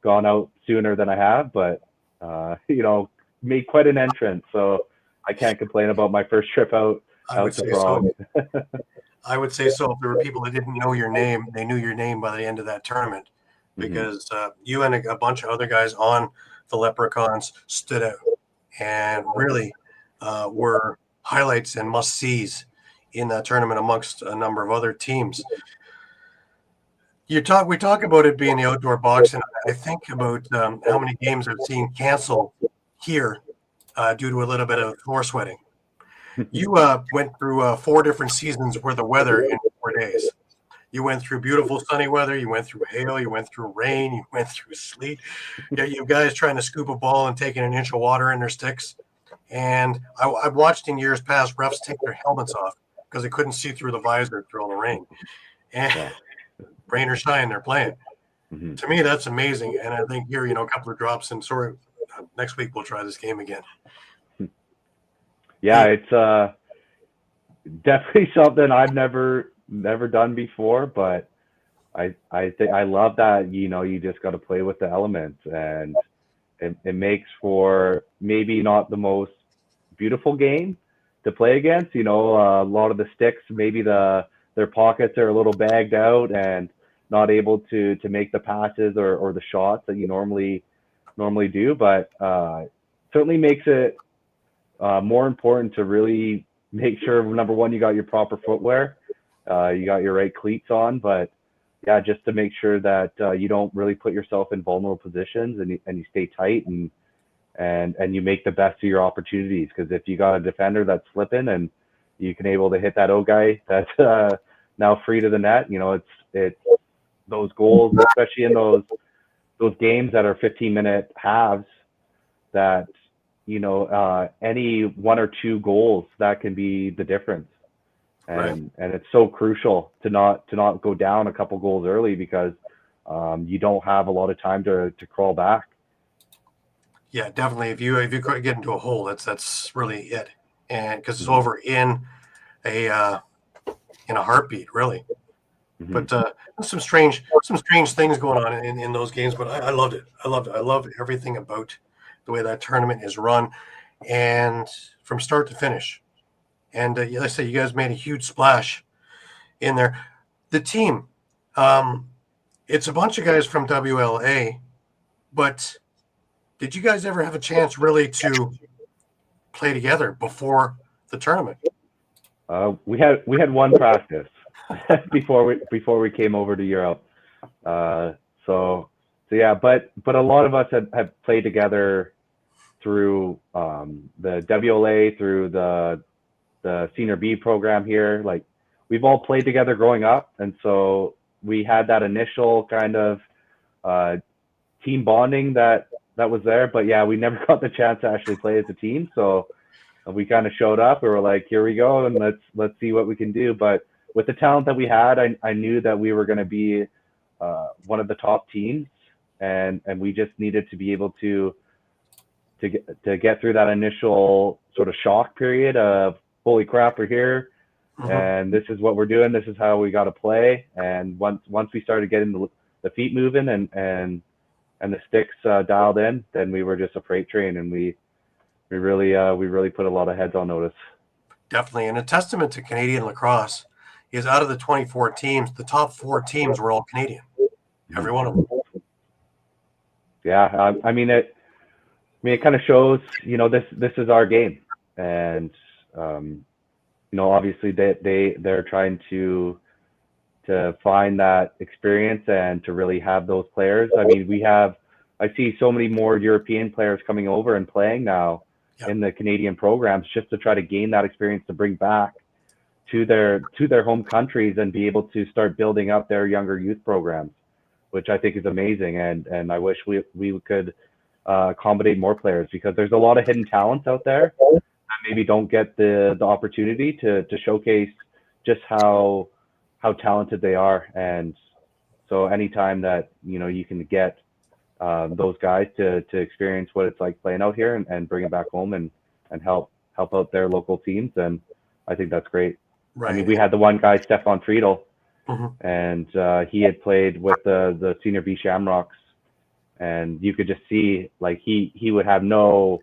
out sooner than I have, but made quite an entrance, so I can't complain about my first trip out to Prague. So. I would say so. If there were people that didn't know your name, they knew your name by the end of that tournament, because you and a bunch of other guys on the Leprechauns stood out and really were highlights and must-sees in that tournament amongst a number of other teams. We talk about it being the outdoor box, and I think about how many games I've seen canceled here due to a little bit of floor sweating. You went through 4 different seasons worth of weather in 4 days. You went through beautiful sunny weather. You went through hail. You went through rain. You went through sleet. You guys trying to scoop a ball and taking an inch of water in their sticks. And I've watched in years past refs take their helmets off because they couldn't see through the visor through all the rain. And rain or shine, they're playing. To me, that's amazing. And I think here, a couple of drops, and next week we'll try this game again. Yeah, it's definitely something I've never done before, but I think I love that, you just got to play with the elements, and it makes for maybe not the most beautiful game to play against. A lot of the sticks, maybe their pockets are a little bagged out and not able to make the passes or the shots that you normally do, but certainly makes it more important to really make sure, number one, you got your proper footwear, you got your right cleats on, but yeah, just to make sure that you don't really put yourself in vulnerable positions, and you stay tight, and you make the best of your opportunities. Because if you got a defender that's slipping and you can able to hit that O guy that's now free to the net, it's those goals, especially in those games that are 15-minute halves, that any one or two goals that can be the difference. And it's so crucial to not go down a couple goals early, because you don't have a lot of time to crawl back. Yeah, definitely. If you get into a hole, that's really it, and because it's over in a heartbeat, really. Mm-hmm. But some strange things going on in those games. But I loved it. I loved everything about the way that tournament is run, and from start to finish. And like I say, you guys made a huge splash in there. The team, it's a bunch of guys from WLA, but did you guys ever have a chance really to play together before the tournament? We had one practice before we came over to Europe. So yeah, but a lot of us have played together through the WLA, through the Senior B program here. Like, we've all played together growing up, and so we had that initial kind of team bonding that was there. But yeah, we never got the chance to actually play as a team. So we kind of showed up and we're like, here we go, and let's see what we can do. But with the talent that we had, I knew that we were going to be one of the top teams, and we just needed to be able to get through that initial sort of shock period of, holy crap, we're here, and this is what we're doing, this is how we got to play. And once we started getting the feet moving and the sticks dialed in, then we were just a freight train, and we really put a lot of heads on notice. Definitely. And a testament to Canadian lacrosse is, out of the 24 teams, the top 4 teams were all Canadian. Every one of them. Yeah, I mean it kind of shows, this is our game. And obviously they're trying to find that experience and to really have those players. I mean, I see so many more European players coming over and playing now in the Canadian programs, just to try to gain that experience to bring back to their home countries and be able to start building up their younger youth programs, which I think is amazing. And I wish we could accommodate more players, because there's a lot of hidden talents out there that maybe don't get the opportunity to showcase just how talented they are. And so anytime that you can get those guys to experience what it's like playing out here and bring it back home and help out their local teams, then I think that's great. Right. I mean, we had the one guy, Stefan Friedel, and he had played with the Senior B Shamrocks, and you could just see, like, he would have no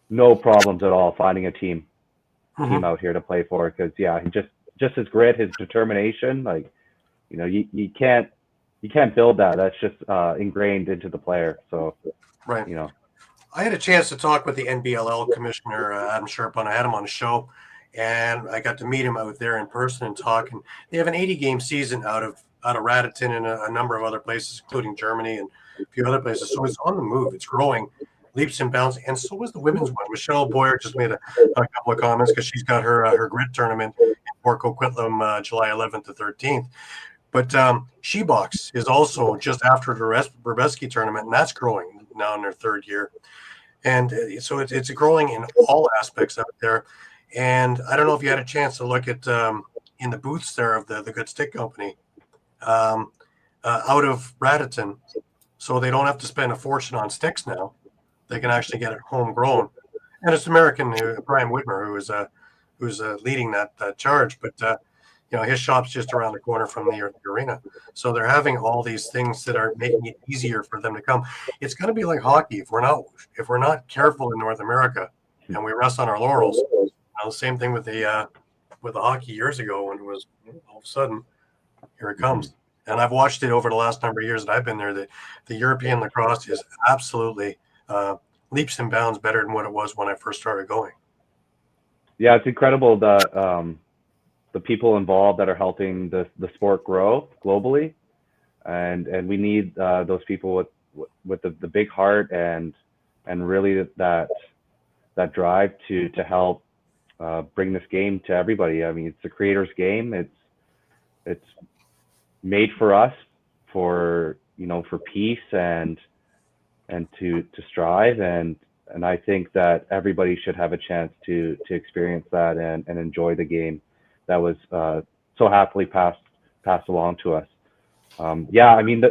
problems at all finding a team out here to play for, because just his grit, his determination, like, you can't build that. That's just ingrained into the player. So right. I had a chance to talk with the NBLL commissioner, Adam Sharpon. I had him on a show, and I got to meet him out there in person and talk. And they have an 80-game season out of Raritan and a number of other places, including Germany and a few other places. So it's on the move. It's growing leaps and bounds. And so was the women's one. Michelle Boyer just made a couple of comments, because she's got her grid tournament in Port Coquitlam, July 11th to 13th. But She-Box is also just after the Dubenski tournament, and that's growing now in their 3rd year. And so it's growing in all aspects out there. And I don't know if you had a chance to look at in the booths there of the Good Stick Company out of Raritan, so they don't have to spend a fortune on sticks now. They can actually get it homegrown. And it's American, Brian Whitmer, who's leading that charge. But his shop's just around the corner from the arena. So they're having all these things that are making it easier for them to come. It's going to be like hockey. If we're not careful in North America and we rest on our laurels, the same thing with the hockey years ago, when it was all of a sudden, here it comes. And I've watched it over the last number of years that I've been there. The European lacrosse is absolutely leaps and bounds better than what it was when I first started going. Yeah, it's incredible the the people involved that are helping the sport grow globally, and we need those people with the big heart and really that drive to help bring this game to everybody. I mean, it's a creator's game. It's made for us, for for peace and to strive, and I think that everybody should have a chance to experience that and enjoy the game that was so happily passed along to us. Yeah, I mean,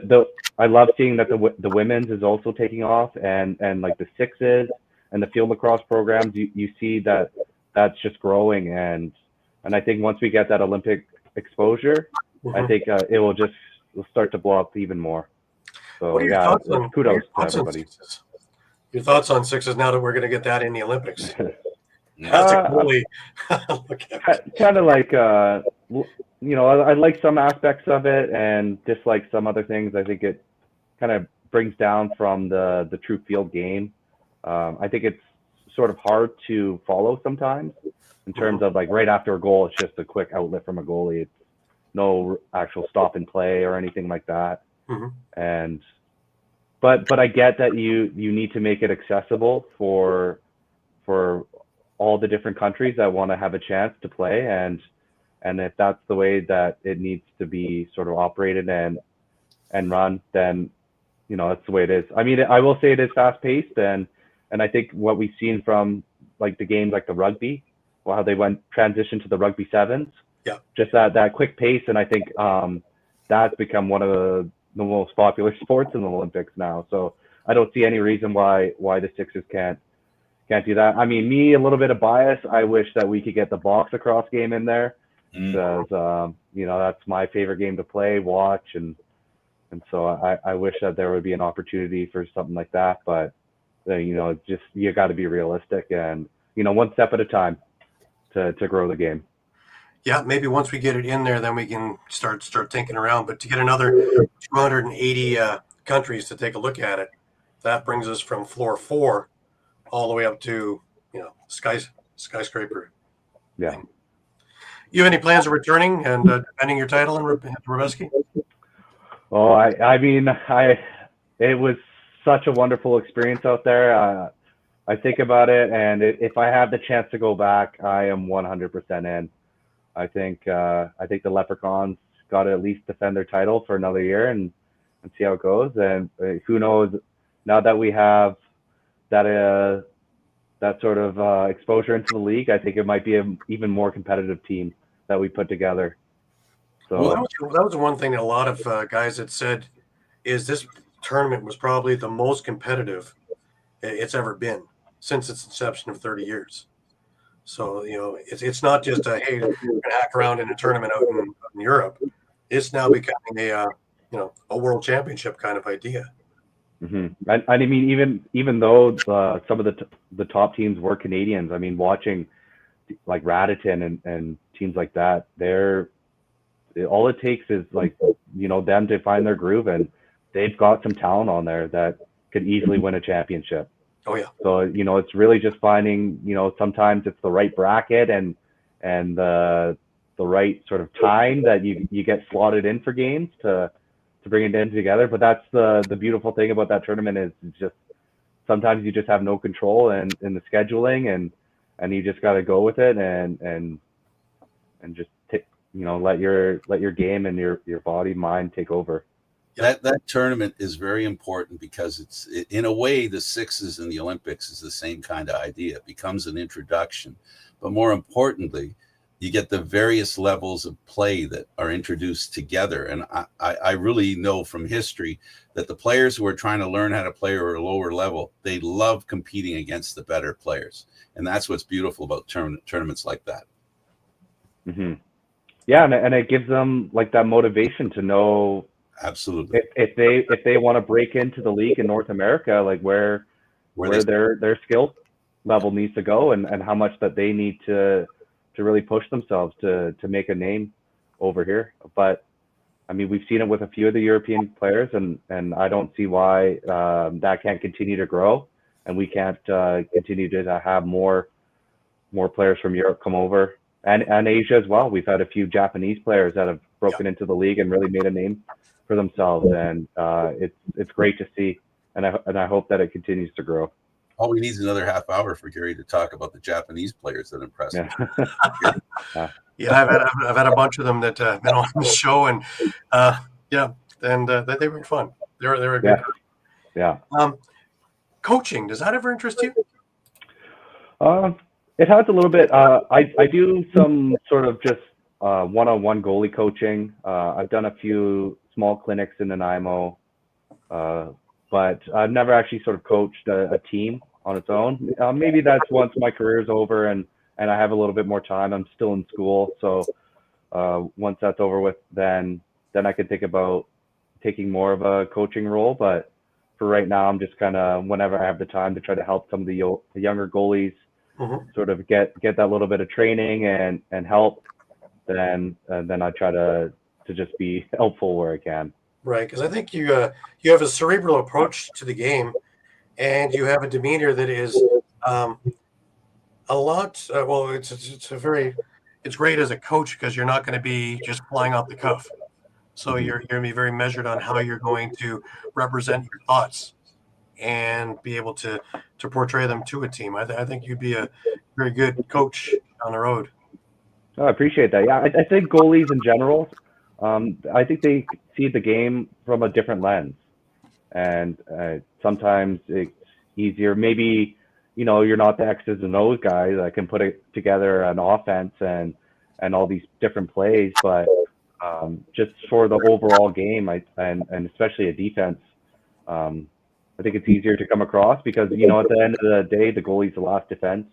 I love seeing that the women's is also taking off, and like the sixes and the field lacrosse programs, you see that that's just growing, and I think once we get that Olympic exposure, I think it will start to blow up even more. So yeah, kudos to everybody. Your thoughts on sixes now that we're going to get that in the Olympics? That's a goalie. Kind of like I like some aspects of it and dislike some other things. I think it kind of brings down from the true field game. I think it's sort of hard to follow sometimes in terms of like right after a goal, it's just a quick outlet from a goalie. It's no actual stop and play or anything like that. And but I get that you need to make it accessible for all the different countries that want to have a chance to play, and if that's the way that it needs to be sort of operated and run, then that's the way it is. I mean, I will say it is fast paced, and I think what we've seen from like the games like the rugby, how they transition to the rugby sevens, just that quick pace, and I think that's become one of the most popular sports in the Olympics now. So I don't see any reason why the sixes can't do that. I mean, me, a little bit of bias. I wish that we could get the box lacrosse game in there, because that's my favorite game to play, watch, and so I wish that there would be an opportunity for something like that. But just you got to be realistic, and one step at a time to grow the game. Yeah, maybe once we get it in there, then we can start thinking around. But to get another 280 countries to take a look at it, that brings us from floor 4 all the way up to skyscraper. Yeah. You have any plans of returning and defending your title in Dubenski? Oh, I mean, it was such a wonderful experience out there. I think about it, and if I have the chance to go back, I am 100% in. I think the Leprechauns got to at least defend their title for another year and see how it goes. And who knows, now that we have that sort of exposure into the league, I think it might be an even more competitive team that we put together. So well, that was one thing that a lot of guys had said is this tournament was probably the most competitive it's ever been since its inception of 30 years. So, it's not just hey, we're going to hack around in a tournament out in Europe. It's now becoming a world championship kind of idea. Mm-hmm. And I mean, even though some of the top teams were Canadians, I mean, watching like Raritan and teams like that, all it takes is like, them to find their groove, and they've got some talent on there that could easily win a championship. Oh yeah. So, it's really just finding, sometimes it's the right bracket and the right sort of time that you get slotted in for games to bring it in together. But that's the beautiful thing about that tournament is just sometimes you just have no control in the scheduling, and you just got to go with it and just let your game and your body, mind take over. That tournament is very important because in a way, the sixes in the Olympics is the same kind of idea. It becomes an introduction, but more importantly, you get the various levels of play that are introduced together. And I really know from history that the players who are trying to learn how to play at a lower level, they love competing against the better players. And that's what's beautiful about tournaments like that. Mm-hmm. Yeah, and it gives them like that motivation to know. Absolutely. If they want to break into the league in North America, like where their skill level needs to go, and how much that they need to really push themselves to make a name over here. But I mean, we've seen it with a few of the European players, and I don't see why that can't continue to grow, and we can't continue to have more players from Europe come over and Asia as well. We've had a few Japanese players that have broken into the league and really made a name for themselves, and it's great to see, and I hope that it continues to grow. All we need is another half hour for Gary to talk about the Japanese players that impressed me. Yeah, I've had a bunch of them that been on the show, and they were fun. They were a good group. Yeah. Coaching, does that ever interest you? It has a little bit. I do some sort of just one-on-one goalie coaching. I've done a few small clinics in Nanaimo, but I've never actually sort of coached a team on its own. Maybe that's once my career's over and I have a little bit more time. I'm still in school, so once that's over with, then I can think about taking more of a coaching role. But for right now, I'm just kind of, whenever I have the time, to try to help some of the younger goalies sort of get that little bit of training and help. Then I try to just be helpful where I can. Right, because I think you have a cerebral approach to the game, and you have a demeanor that is a lot. Well, it's great as a coach because you're not going to be just flying off the cuff. So you're going to be very measured on how you're going to represent your thoughts and be able to portray them to a team. I think you'd be a very good coach on the road. Oh, I appreciate that. Yeah, I think goalies in general, I think they see the game from a different lens, and sometimes it's easier. Maybe you're not the X's and O's guy that can put it together an offense and all these different plays, but just for the overall game, and especially a defense, I think it's easier to come across because at the end of the day, the goalie's the last defense,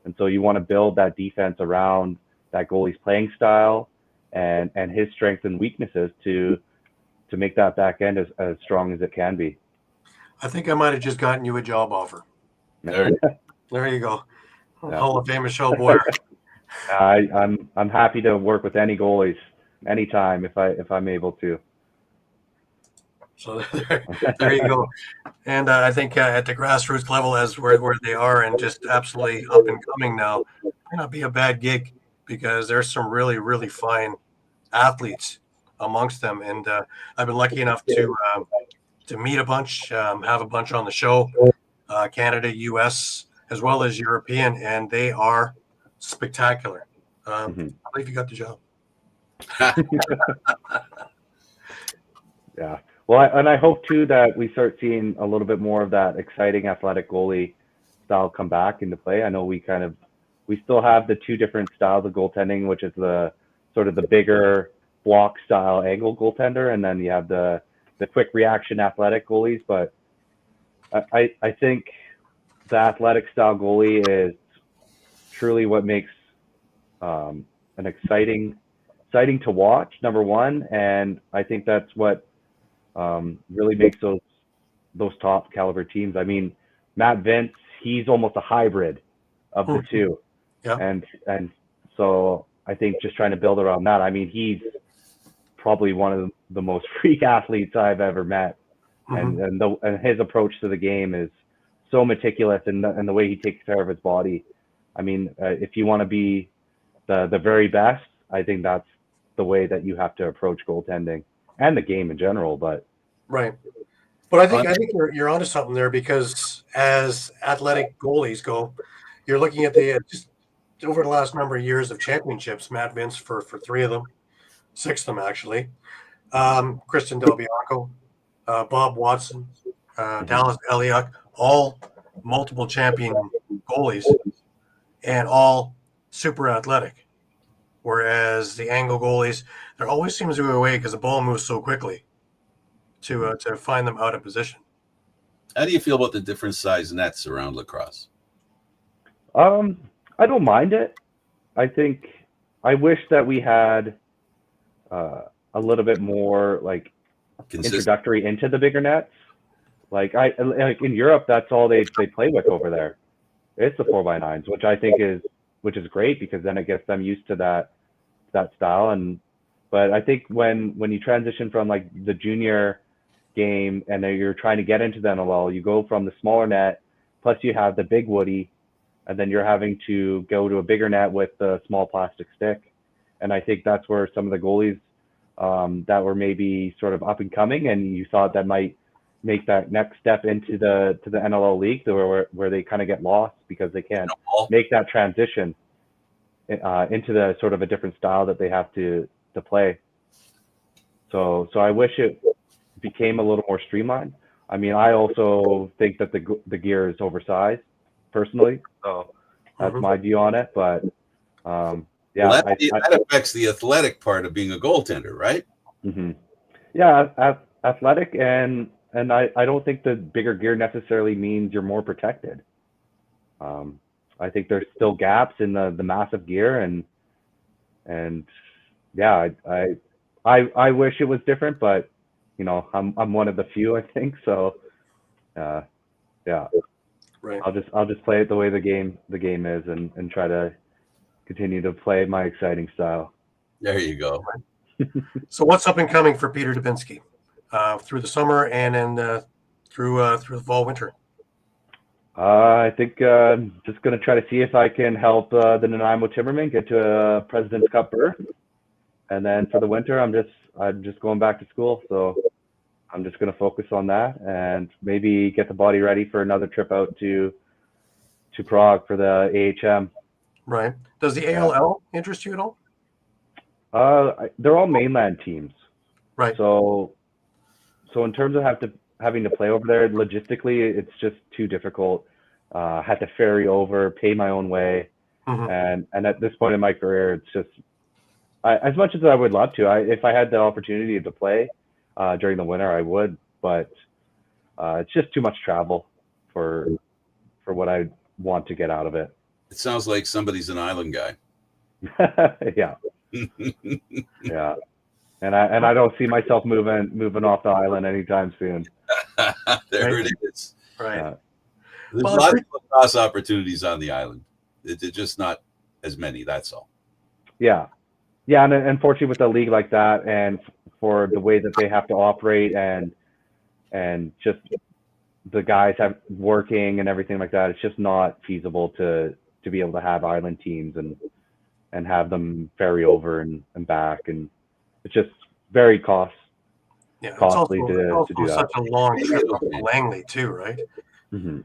and so you want to build that defense around that goalie's playing style and his strengths and weaknesses to make that back end as strong as it can be. I think I might have just gotten you a job offer. There you go. Yeah. Hall of Fame Michelle Boyer. I'm happy to work with any goalies anytime if I'm able to. So there you go. And I think at the grassroots level, as where they are and just absolutely up and coming now, might not be a bad gig because there's some really, really fine athletes amongst them. And I've been lucky enough to meet a bunch, have a bunch on the show, Canada, US, as well as European, and they are spectacular. I believe you got the job. Yeah. Well, I hope too that we start seeing a little bit more of that exciting athletic goalie style come back into play. I know we still have the two different styles of goaltending, which is the sort of the bigger block style angle goaltender, and then you have the quick reaction athletic goalies. But I think the athletic style goalie is truly what makes an exciting to watch, number one, and I think that's what really makes those top caliber teams. I mean, Matt Vince, he's almost a hybrid of the two. Yeah. And so I think just trying to build around that. I mean, he's probably one of the most freak athletes I've ever met. And his approach to the game is so meticulous, and the way he takes care of his body. I mean, if you want to be the very best, I think that's the way that you have to approach goaltending and the game in general. But right. But I think you're onto something there, because as athletic goalies go, you're looking at just over the last number of years of championships. Matt Vince for 3 of them, 6 of them actually. Kristen Del Bianco, Bob Watson, Dallas Eliuk, all multiple champion goalies, and all super athletic. Whereas the angle goalies, there always seems to be a way, because the ball moves so quickly, to find them out of position. How do you feel about the different size nets around lacrosse? I don't mind it. I think I wish that we had a little bit more like introductory into the bigger nets. Like in Europe, that's all they play with over there. It's the 4x9s, which I think is great, because then it gets them used to that style. But I think when you transition from like the junior game and then you're trying to get into the NLL, you go from the smaller net, plus you have the big woody, and then you're having to go to a bigger net with a small plastic stick. And I think that's where some of the goalies that were maybe sort of up and coming, and you thought that might make that next step into the NLL league, where they kind of get lost because they can't make that transition into the sort of a different style that they have to play. So I wish it became a little more streamlined. I mean, I also think that the gear is oversized, personally. So that's my view on it. But yeah, well, that affects the athletic part of being a goaltender, right? Mm-hmm. Yeah, athletic, and I don't think the bigger gear necessarily means you're more protected. I think there's still gaps in the massive gear, and yeah, I wish it was different, but you know, I'm one of the few, I think. So yeah, Right. I'll just play it the way the game is, and try to continue to play my exciting style. There you go. So what's up and coming for Peter Dubenski through the summer and then through the fall winter? I think just going to try to see if I can help the Nanaimo Timbermen get to a President's Cup berth, and then for the winter, I'm just going back to school, so I'm just going to focus on that and maybe get the body ready for another trip out to Prague for the AHM. Right. Does the ALL interest you at all? They're all mainland teams, right? So in terms of having to play over there, logistically, it's just too difficult. Had to ferry over, pay my own way, and at this point in my career, it's just as much as I would love to. If I had the opportunity to play during the winter, I would, but it's just too much travel for what I want to get out of it. It sounds like somebody's an island guy. Yeah. Yeah. And I don't see myself moving off the island anytime soon. There it is. Right. There's lots of lacrosse opportunities on the island. It's just not as many. That's all. Yeah. Yeah. And unfortunately, with a league like that, and for the way that they have to operate, and just the guys have working and everything like that, it's just not feasible to be able to have island teams and have them ferry over and back, and it's just very costly it's also to do that. Such a long trip up to Langley too, right? Mm-hmm.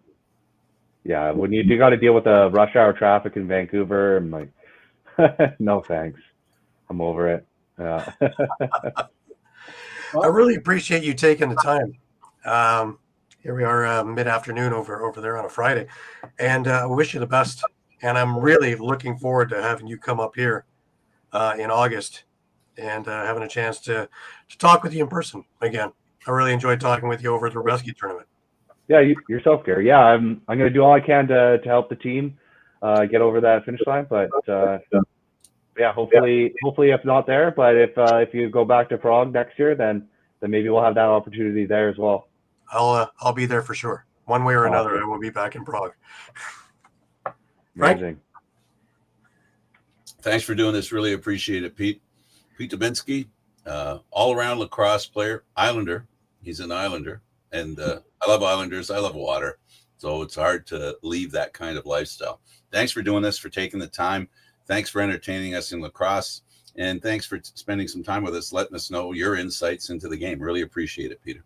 Yeah, when you got to deal with the rush hour traffic in Vancouver, I'm like, no thanks, I'm over it. Yeah. I really appreciate you taking the time. Here we are, mid-afternoon over there on a Friday, and I wish you the best. And I'm really looking forward to having you come up here in August and having a chance to talk with you in person again. I really enjoyed talking with you over at the Rescue Tournament. Yeah, yourself, Gary. Yeah, I'm going to do all I can to help the team get over that finish line. But yeah, hopefully if not there, but if you go back to Prague next year, then maybe we'll have that opportunity there as well. I'll be there for sure. One way or another, I will be back in Prague. Amazing. Right? Thanks for doing this. Really appreciate it, Pete. Pete Dubenski, all-around lacrosse player, Islander. He's an Islander, and I love Islanders. I love water, so it's hard to leave that kind of lifestyle. Thanks for doing this, for taking the time. Thanks for entertaining us in lacrosse, and thanks for spending some time with us, letting us know your insights into the game. Really appreciate it, Peter.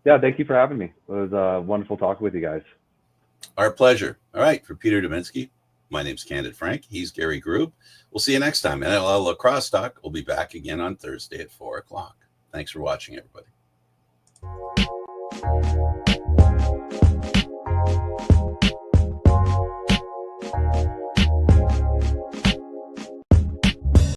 Yeah, thank you for having me. It was wonderful talking with you guys. Our pleasure. All right, for Peter Dubenski, my name's Candid Frank. He's Gary Groob. We'll see you next time. NLL Lacrosse Talk will be back again on Thursday at 4 o'clock. Thanks for watching, everybody.